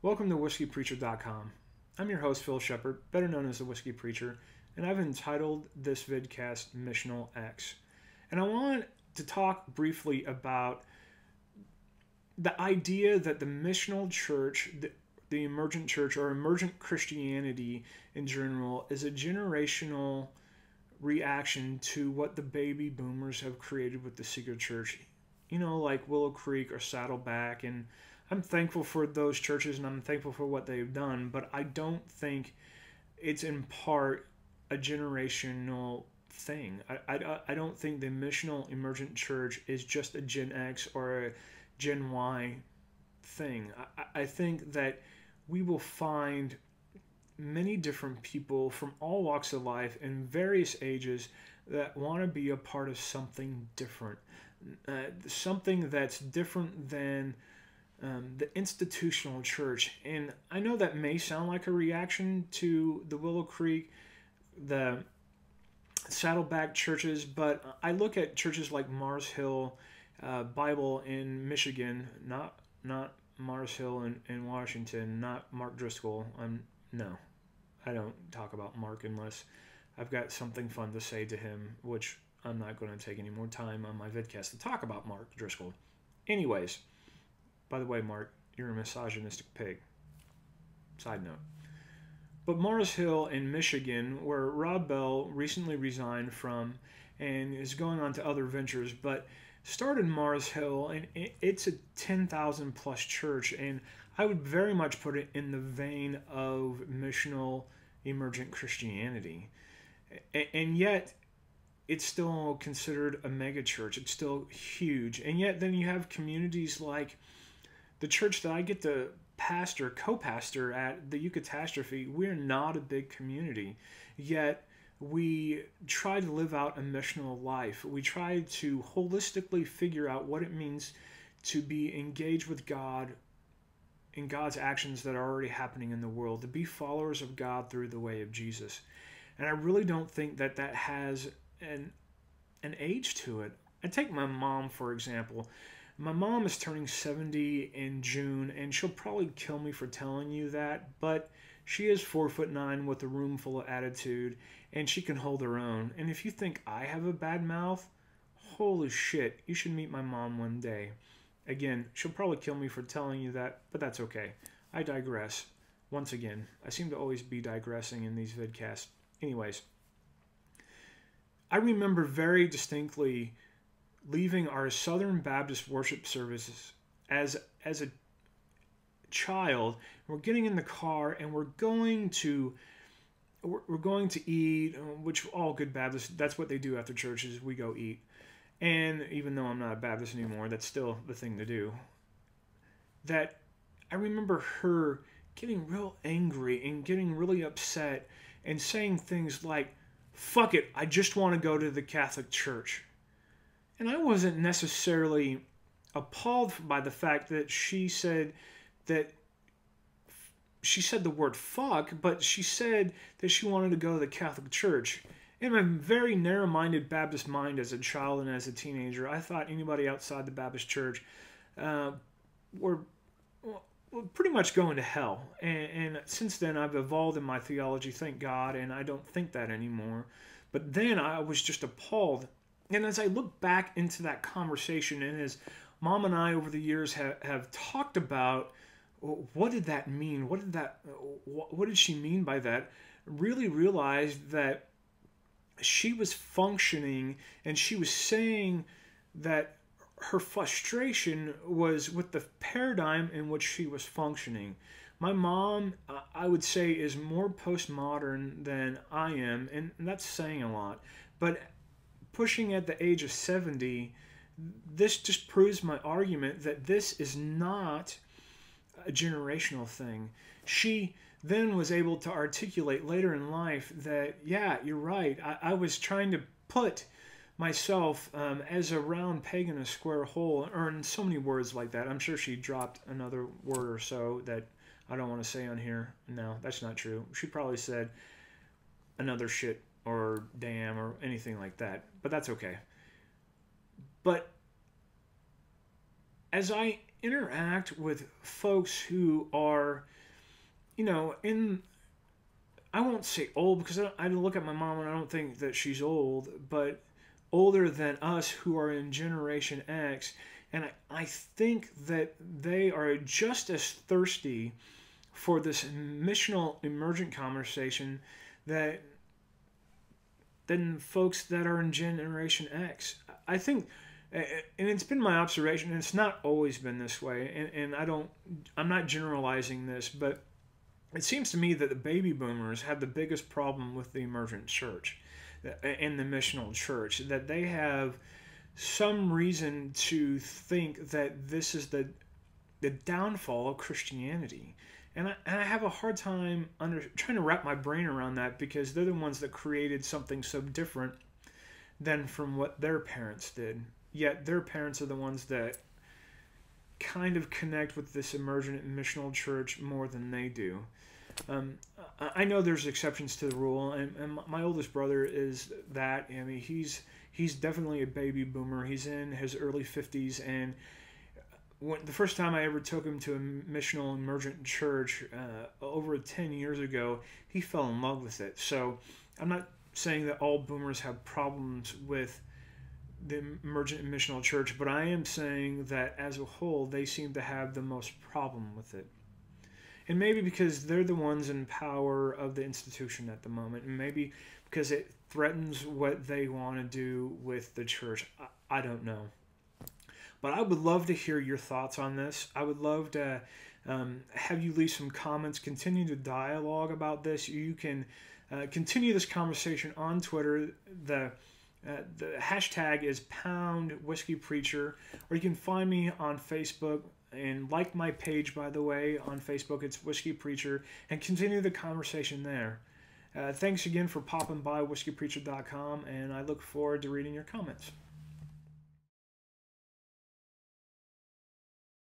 Welcome to WhiskeyPreacher.com. I'm your host, Phil Shepard, better known as the Whiskey Preacher, and I've entitled this vidcast Missional X. And I want to talk briefly about the idea that the missional church, the emergent church, or emergent Christianity in general, is a generational reaction to what the baby boomers have created with the secret church. You know, like Willow Creek or Saddleback, and I'm thankful for those churches and I'm thankful for what they've done, but I don't think it's in part a generational thing. I don't think the missional emergent church is just a Gen X or a Gen Y thing. I think that we will find many different people from all walks of life in various ages that want to be a part of something different. Something that's different than the institutional church. And I know that may sound like a reaction to the Willow Creek, the Saddleback churches, but I look at churches like Mars Hill Bible in Michigan, not Mars Hill in Washington, not Mark Driscoll. No, I don't talk about Mark unless I've got something fun to say to him, which I'm not going to take any more time on my vidcast to talk about Mark Driscoll. Anyways, by the way, Mark, you're a misogynistic pig. Side note. But Mars Hill in Michigan, where Rob Bell recently resigned from and is going on to other ventures, but started Mars Hill, and it's a 10,000 plus church, and I would very much put it in the vein of missional emergent Christianity. And yet, it's still considered a mega church. It's still huge. And yet then you have communities like the church that I get to co-pastor at, the Eucatastrophe. We're not a big community, yet we try to live out a missional life. We try to holistically figure out what it means to be engaged with God in God's actions that are already happening in the world, to be followers of God through the way of Jesus. And I really don't think that has an age to it. I take my mom, for example. My mom is turning 70 in June, and she'll probably kill me for telling you that, but she is 4'9" with a room full of attitude, and she can hold her own. And if you think I have a bad mouth, holy shit, you should meet my mom one day. Again, she'll probably kill me for telling you that, but that's okay. I digress. Once again, I seem to always be digressing in these vidcasts. Anyways, I remember very distinctly leaving our Southern Baptist worship services as a child. We're getting in the car and we're going to eat, which all good Baptists, that's what they do after churches. We go eat. And even though I'm not a Baptist anymore, that's still the thing to do. That I remember her getting real angry and getting really upset and saying things like, "Fuck it, I just want to go to the Catholic Church." And I wasn't necessarily appalled by the fact that she said the word fuck, but she said that she wanted to go to the Catholic Church. In my very narrow-minded Baptist mind as a child and as a teenager, I thought anybody outside the Baptist Church were pretty much going to hell. And since then, I've evolved in my theology, thank God, and I don't think that anymore. But then I was just appalled. And as I look back into that conversation, and as Mom and I over the years have talked about, what did that mean? What did she mean by that? Really realized that she was functioning, and she was saying that her frustration was with the paradigm in which she was functioning. My mom, I would say, is more postmodern than I am, and that's saying a lot. But pushing at the age of 70, this just proves my argument that this is not a generational thing. She then was able to articulate later in life that, yeah, you're right. I was trying to put myself as a round peg in a square hole, or in so many words like that. I'm sure she dropped another word or so that I don't want to say on here. No, that's not true. She probably said another shit or damn or anything like that, but that's okay. But as I interact with folks who are, I won't say old, because I look at my mom and I don't think that she's old, but older than us who are in Generation X, and I think that they are just as thirsty for this missional emergent conversation than folks that are in Generation X. I think, and it's been my observation, and it's not always been this way, and I'm not generalizing this, but it seems to me that the baby boomers have the biggest problem with the emergent church and the missional church, that they have some reason to think that this is the downfall of Christianity. And I have a hard time trying to wrap my brain around that, because they're the ones that created something so different than from what their parents did. Yet their parents are the ones that kind of connect with this emergent and missional church more than they do. I know there's exceptions to the rule, and my oldest brother is that. I mean, he's definitely a baby boomer. He's in his early 50s, and the first time I ever took him to a missional emergent church over 10 years ago, he fell in love with it. So I'm not saying that all boomers have problems with the emergent and missional church, but I am saying that as a whole, they seem to have the most problem with it. And maybe because they're the ones in power of the institution at the moment, and maybe because it threatens what they want to do with the church. I don't know. But I would love to hear your thoughts on this. I would love to have you leave some comments, continue to dialogue about this. You can continue this conversation on Twitter. The hashtag is #WhiskeyPreacher, or you can find me on Facebook and like my page, by the way, on Facebook. It's Whiskey Preacher, and continue the conversation there. Thanks again for popping by whiskeypreacher.com, and I look forward to reading your comments.